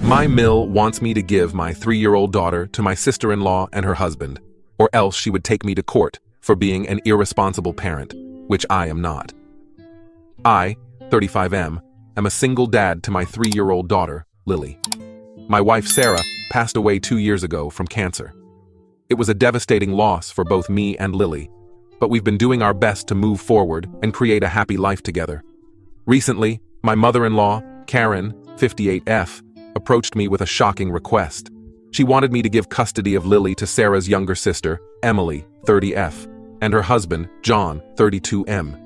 My mill wants me to give my 3-year-old daughter to my sister-in-law and her husband, or else she would take me to court for being an irresponsible parent, which I am not. I, 35M, am a single dad to my 3-year-old daughter, Lily. My wife, Sarah, passed away 2 years ago from cancer. It was a devastating loss for both me and Lily, but we've been doing our best to move forward and create a happy life together. Recently, my mother-in-law, Karen, 58F, approached me with a shocking request. She wanted me to give custody of Lily to Sarah's younger sister, Emily, 30F, and her husband, John, 32M.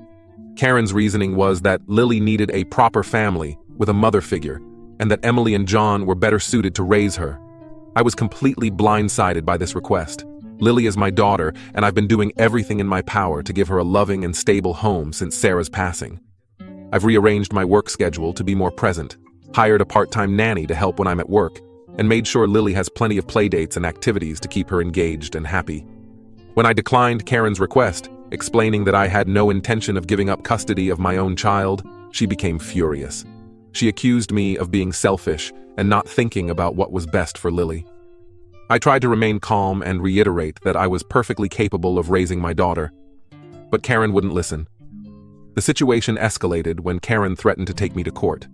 Karen's reasoning was that Lily needed a proper family with a mother figure, and that Emily and John were better suited to raise her. I was completely blindsided by this request. Lily is my daughter, and I've been doing everything in my power to give her a loving and stable home since Sarah's passing. I've rearranged my work schedule to be more present, hired a part-time nanny to help when I'm at work, and made sure Lily has plenty of playdates and activities to keep her engaged and happy. When I declined Karen's request, explaining that I had no intention of giving up custody of my own child, she became furious. She accused me of being selfish and not thinking about what was best for Lily. I tried to remain calm and reiterate that I was perfectly capable of raising my daughter, but Karen wouldn't listen. The situation escalated when Karen threatened to take me to court.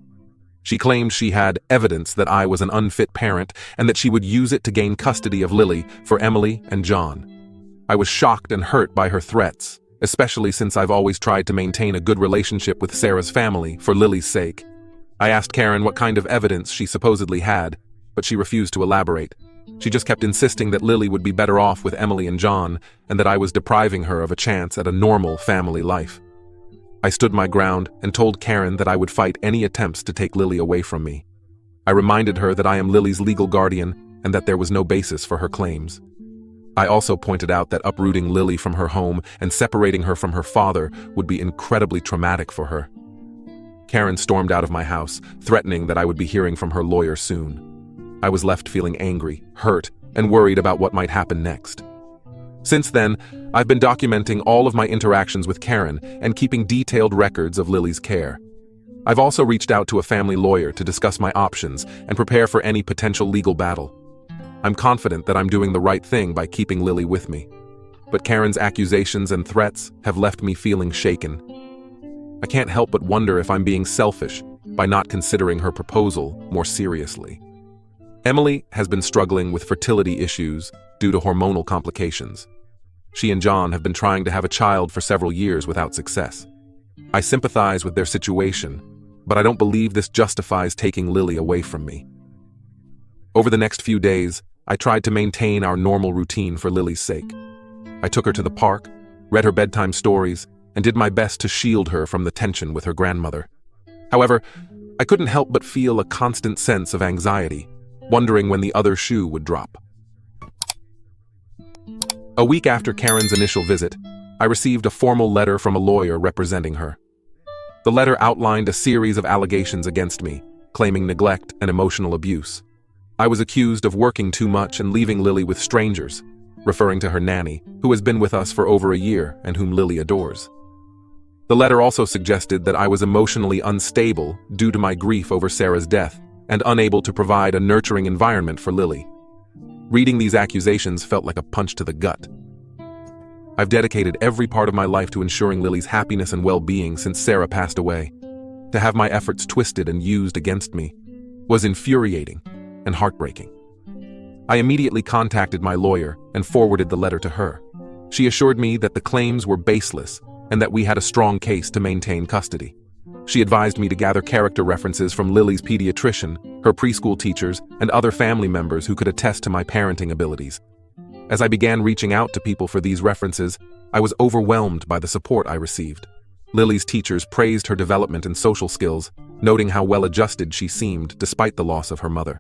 She claimed she had evidence that I was an unfit parent and that she would use it to gain custody of Lily for Emily and John. I was shocked and hurt by her threats, especially since I've always tried to maintain a good relationship with Sarah's family for Lily's sake. I asked Karen what kind of evidence she supposedly had, but she refused to elaborate. She just kept insisting that Lily would be better off with Emily and John, and that I was depriving her of a chance at a normal family life. I stood my ground and told Karen that I would fight any attempts to take Lily away from me. I reminded her that I am Lily's legal guardian and that there was no basis for her claims. I also pointed out that uprooting Lily from her home and separating her from her father would be incredibly traumatic for her. Karen stormed out of my house, threatening that I would be hearing from her lawyer soon. I was left feeling angry, hurt, and worried about what might happen next. Since then, I've been documenting all of my interactions with Karen and keeping detailed records of Lily's care. I've also reached out to a family lawyer to discuss my options and prepare for any potential legal battle. I'm confident that I'm doing the right thing by keeping Lily with me. But Karen's accusations and threats have left me feeling shaken. I can't help but wonder if I'm being selfish by not considering her proposal more seriously. Emily has been struggling with fertility issues due to hormonal complications. She and John have been trying to have a child for several years without success. I sympathize with their situation, but I don't believe this justifies taking Lily away from me. Over the next few days, I tried to maintain our normal routine for Lily's sake. I took her to the park, read her bedtime stories, and did my best to shield her from the tension with her grandmother. However, I couldn't help but feel a constant sense of anxiety, wondering when the other shoe would drop. A week after Karen's initial visit, I received a formal letter from a lawyer representing her. The letter outlined a series of allegations against me, claiming neglect and emotional abuse. I was accused of working too much and leaving Lily with strangers, referring to her nanny, who has been with us for over a year and whom Lily adores. The letter also suggested that I was emotionally unstable due to my grief over Sarah's death and unable to provide a nurturing environment for Lily. Reading these accusations felt like a punch to the gut. I've dedicated every part of my life to ensuring Lily's happiness and well-being since Sarah passed away. To have my efforts twisted and used against me was infuriating and heartbreaking. I immediately contacted my lawyer and forwarded the letter to her. She assured me that the claims were baseless and that we had a strong case to maintain custody. She advised me to gather character references from Lily's pediatrician, her preschool teachers, and other family members who could attest to my parenting abilities. As I began reaching out to people for these references, I was overwhelmed by the support I received. Lily's teachers praised her development and social skills, noting how well-adjusted she seemed despite the loss of her mother.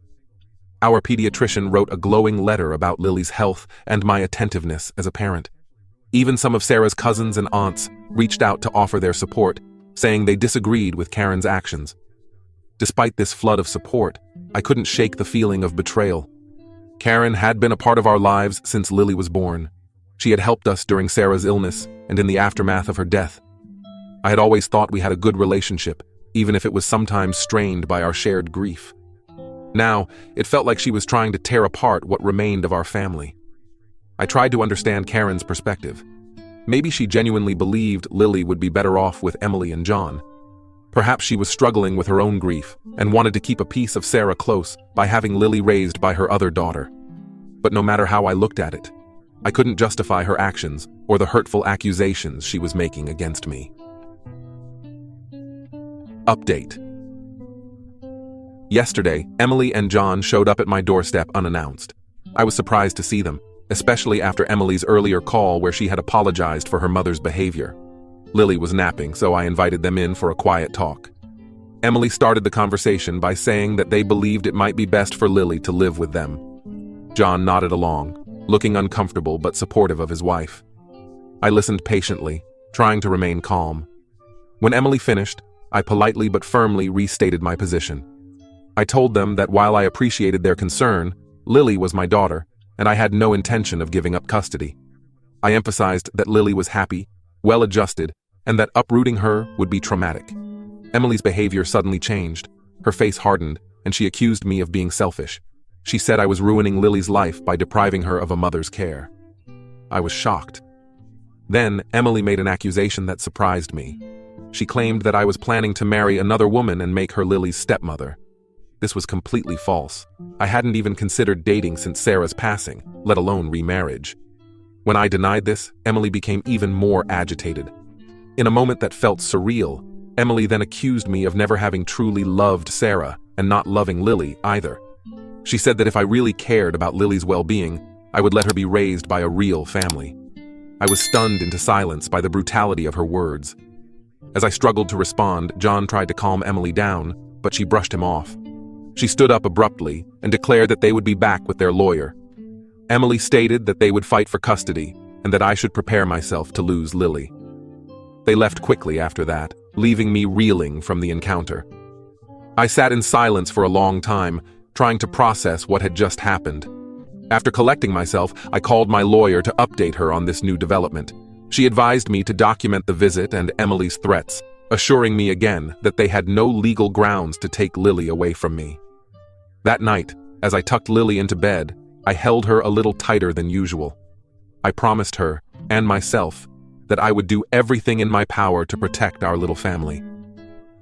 Our pediatrician wrote a glowing letter about Lily's health and my attentiveness as a parent. Even some of Sarah's cousins and aunts reached out to offer their support, saying they disagreed with Karen's actions. Despite this flood of support, I couldn't shake the feeling of betrayal. Karen had been a part of our lives since Lily was born. She had helped us during Sarah's illness and in the aftermath of her death. I had always thought we had a good relationship, even if it was sometimes strained by our shared grief. Now, it felt like she was trying to tear apart what remained of our family. I tried to understand Karen's perspective. Maybe she genuinely believed Lily would be better off with Emily and John. Perhaps she was struggling with her own grief and wanted to keep a piece of Sarah close by having Lily raised by her other daughter. But no matter how I looked at it, I couldn't justify her actions or the hurtful accusations she was making against me. Update. Yesterday, Emily and John showed up at my doorstep unannounced. I was surprised to see them, especially after Emily's earlier call where she had apologized for her mother's behavior. Lily was napping, so I invited them in for a quiet talk. Emily started the conversation by saying that they believed it might be best for Lily to live with them. John nodded along, looking uncomfortable but supportive of his wife. I listened patiently, trying to remain calm. When Emily finished, I politely but firmly restated my position. I told them that while I appreciated their concern, Lily was my daughter, and I had no intention of giving up custody. I emphasized that Lily was happy, well-adjusted, and that uprooting her would be traumatic. Emily's behavior suddenly changed. Her face hardened, and she accused me of being selfish. She said I was ruining Lily's life by depriving her of a mother's care. I was shocked. Then, Emily made an accusation that surprised me. She claimed that I was planning to marry another woman and make her Lily's stepmother. This was completely false. I hadn't even considered dating since Sarah's passing, let alone remarriage. When I denied this, Emily became even more agitated. In a moment that felt surreal, Emily then accused me of never having truly loved Sarah and not loving Lily either. She said that if I really cared about Lily's well-being, I would let her be raised by a real family. I was stunned into silence by the brutality of her words. As I struggled to respond, John tried to calm Emily down, but she brushed him off. She stood up abruptly and declared that they would be back with their lawyer. Emily stated that they would fight for custody and that I should prepare myself to lose Lily. They left quickly after that, leaving me reeling from the encounter. I sat in silence for a long time, trying to process what had just happened. After collecting myself, I called my lawyer to update her on this new development. She advised me to document the visit and Emily's threats, assuring me again that they had no legal grounds to take Lily away from me. That night, as I tucked Lily into bed, I held her a little tighter than usual. I promised her, and myself, that I would do everything in my power to protect our little family.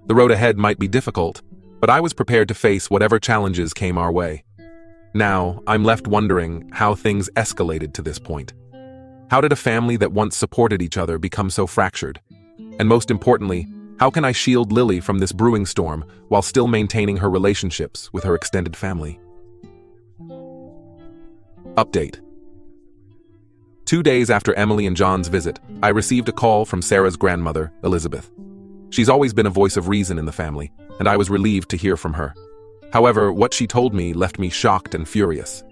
The road ahead might be difficult, but I was prepared to face whatever challenges came our way. Now, I'm left wondering how things escalated to this point. How did a family that once supported each other become so fractured? And most importantly, how can I shield Lily from this brewing storm while still maintaining her relationships with her extended family? Update. 2 days after Emily and John's visit, I received a call from Sarah's grandmother, Elizabeth. She's always been a voice of reason in the family, and I was relieved to hear from her. However, what she told me left me shocked and furious.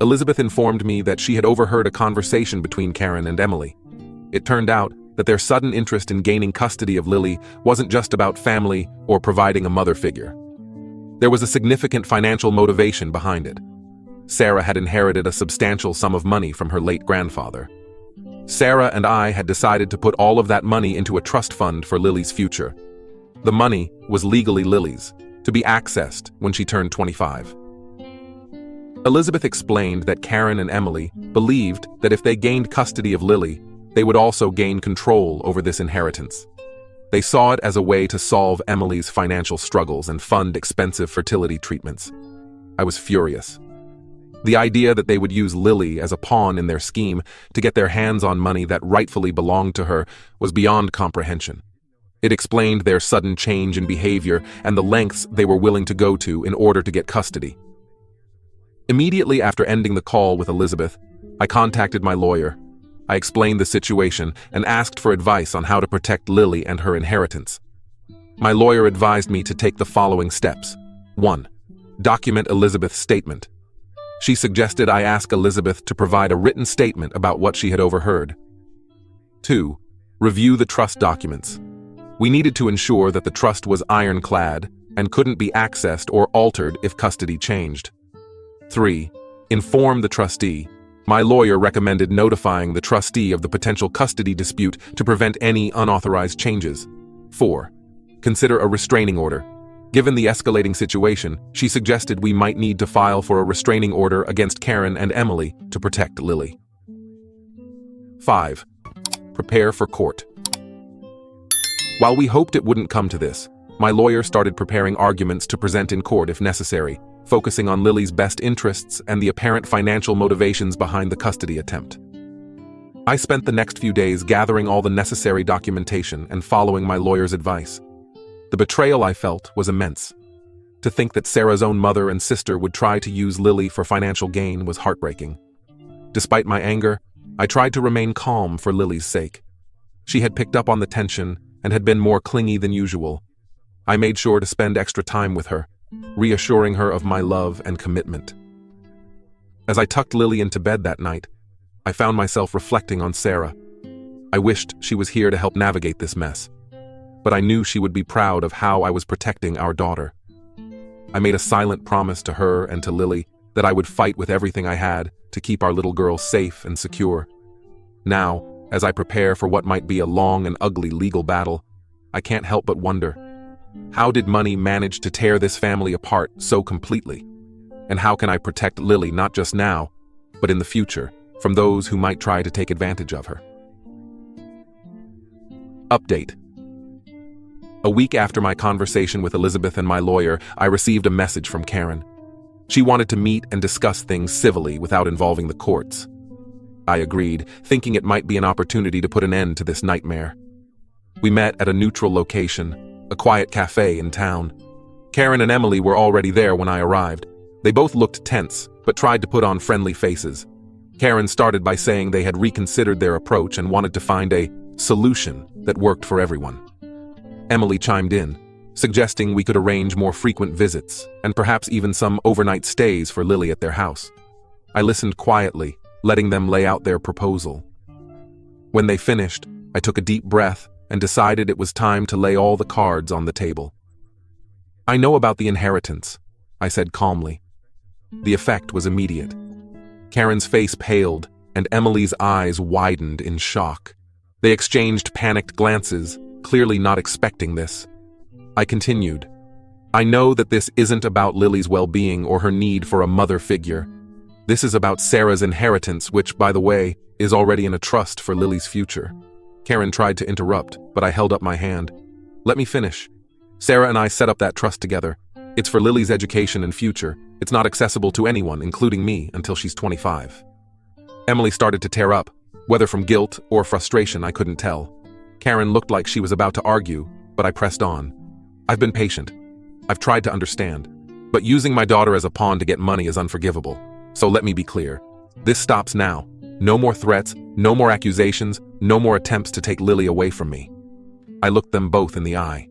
Elizabeth informed me that she had overheard a conversation between Karen and Emily. It turned out that their sudden interest in gaining custody of Lily wasn't just about family or providing a mother figure. There was a significant financial motivation behind it. Sarah had inherited a substantial sum of money from her late grandfather. Sarah and I had decided to put all of that money into a trust fund for Lily's future. The money was legally Lily's, to be accessed when she turned 25. Elizabeth explained that Karen and Emily believed that if they gained custody of Lily, they would also gain control over this inheritance. They saw it as a way to solve Emily's financial struggles and fund expensive fertility treatments. I was furious. The idea that they would use Lily as a pawn in their scheme to get their hands on money that rightfully belonged to her was beyond comprehension. It explained their sudden change in behavior and the lengths they were willing to go to in order to get custody. Immediately after ending the call with Elizabeth, I contacted my lawyer. I explained the situation and asked for advice on how to protect Lily and her inheritance. My lawyer advised me to take the following steps. 1. Document Elizabeth's statement. She suggested I ask Elizabeth to provide a written statement about what she had overheard. 2. Review the trust documents. We needed to ensure that the trust was ironclad and couldn't be accessed or altered if custody changed. 3. Inform the trustee. My lawyer recommended notifying the trustee of the potential custody dispute to prevent any unauthorized changes. 4. Consider a restraining order. Given the escalating situation, she suggested we might need to file for a restraining order against Karen and Emily to protect Lily. 5. Prepare for court. While we hoped it wouldn't come to this, my lawyer started preparing arguments to present in court if necessary, focusing on Lily's best interests and the apparent financial motivations behind the custody attempt. I spent the next few days gathering all the necessary documentation and following my lawyer's advice. The betrayal I felt was immense. To think that Sarah's own mother and sister would try to use Lily for financial gain was heartbreaking. Despite my anger, I tried to remain calm for Lily's sake. She had picked up on the tension and had been more clingy than usual. I made sure to spend extra time with her, reassuring her of my love and commitment. As I tucked Lily into bed that night, I found myself reflecting on Sarah. I wished she was here to help navigate this mess, but I knew she would be proud of how I was protecting our daughter. I made a silent promise to her and to Lily that I would fight with everything I had to keep our little girl safe and secure. Now, as I prepare for what might be a long and ugly legal battle, I can't help but wonder, how did money manage to tear this family apart so completely? And how can I protect Lily not just now, but in the future, from those who might try to take advantage of her? Update. A week after my conversation with Elizabeth and my lawyer, I received a message from Karen. She wanted to meet and discuss things civilly without involving the courts. I agreed, thinking it might be an opportunity to put an end to this nightmare. We met at a neutral location, a quiet cafe in town. Karen and Emily were already there when I arrived. They both looked tense, but tried to put on friendly faces. Karen started by saying they had reconsidered their approach and wanted to find a solution that worked for everyone. Emily chimed in, suggesting we could arrange more frequent visits and perhaps even some overnight stays for Lily at their house. I listened quietly, letting them lay out their proposal. When they finished, I took a deep breath and decided it was time to lay all the cards on the table. "I know about the inheritance," I said calmly. The effect was immediate. Karen's face paled, and Emily's eyes widened in shock. They exchanged panicked glances, clearly not expecting this. I continued, "I know that this isn't about Lily's well-being or her need for a mother figure. This is about Sarah's inheritance, which, by the way, is already in a trust for Lily's future." Karen tried to interrupt, but I held up my hand. "Let me finish. Sarah and I set up that trust together. It's for Lily's education and future. It's not accessible to anyone, including me, until she's 25. Emily started to tear up, whether from guilt or frustration, I couldn't tell. Karen looked like she was about to argue, but I pressed on. "I've been patient. I've tried to understand. But using my daughter as a pawn to get money is unforgivable. So let me be clear. This stops now. No more threats, no more accusations, no more attempts to take Lily away from me." I looked them both in the eye.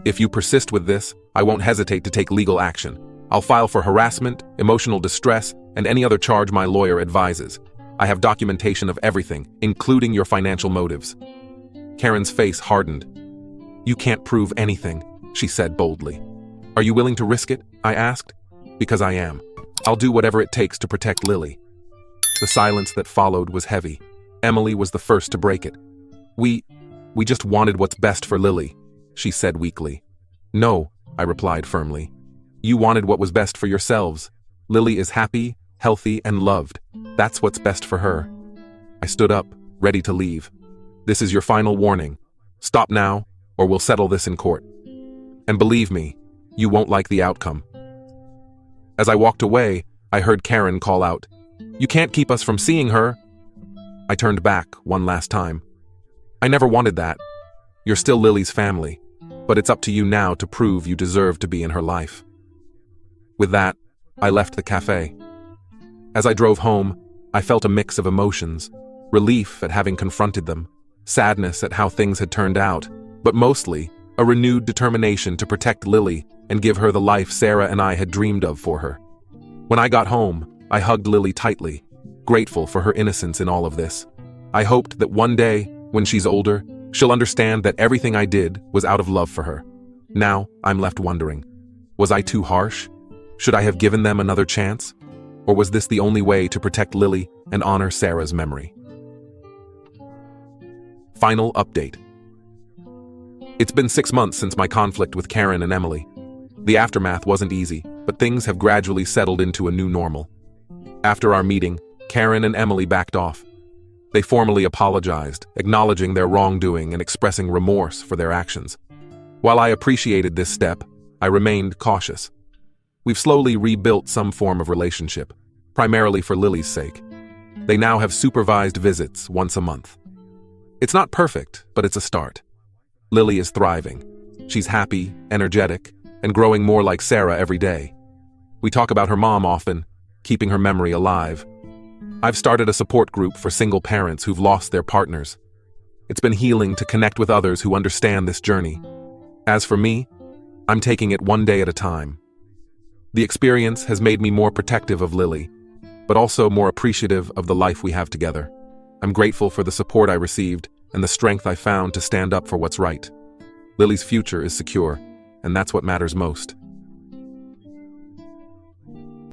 "If you persist with this, I won't hesitate to take legal action. I'll file for harassment, emotional distress, and any other charge my lawyer advises. I have documentation of everything, including your financial motives." Karen's face hardened. "You can't prove anything," she said boldly. "Are you willing to risk it?" I asked. "Because I am. I'll do whatever it takes to protect Lily." The silence that followed was heavy. Emily was the first to break it. We just wanted what's best for Lily," she said weakly. "No," I replied firmly. "You wanted what was best for yourselves. Lily is happy, healthy, and loved. That's what's best for her." I stood up, ready to leave. "This is your final warning. Stop now, or we'll settle this in court. And believe me, you won't like the outcome." As I walked away, I heard Karen call out, "You can't keep us from seeing her." I turned back one last time. "I never wanted that. You're still Lily's family, but it's up to you now to prove you deserve to be in her life." With that, I left the cafe. As I drove home, I felt a mix of emotions: relief at having confronted them, sadness at how things had turned out, but mostly a renewed determination to protect Lily and give her the life Sarah and I had dreamed of for her. When I got home, I hugged Lily tightly, grateful for her innocence in all of this. I hoped that one day, when she's older, she'll understand that everything I did was out of love for her. Now, I'm left wondering, was I too harsh? Should I have given them another chance? Or was this the only way to protect Lily and honor Sarah's memory? Final update. It's been 6 months since my conflict with Karen and Emily. The aftermath wasn't easy, but things have gradually settled into a new normal. After our meeting, Karen and Emily backed off. They formally apologized, acknowledging their wrongdoing and expressing remorse for their actions. While I appreciated this step, I remained cautious. We've slowly rebuilt some form of relationship, primarily for Lily's sake. They now have supervised visits once a month. It's not perfect, but it's a start. Lily is thriving. She's happy, energetic, and growing more like Sarah every day. We talk about her mom often, keeping her memory alive. I've started a support group for single parents who've lost their partners. It's been healing to connect with others who understand this journey. As for me, I'm taking it one day at a time. The experience has made me more protective of Lily, but also more appreciative of the life we have together. I'm grateful for the support I received and the strength I found to stand up for what's right. Lily's future is secure, and that's what matters most.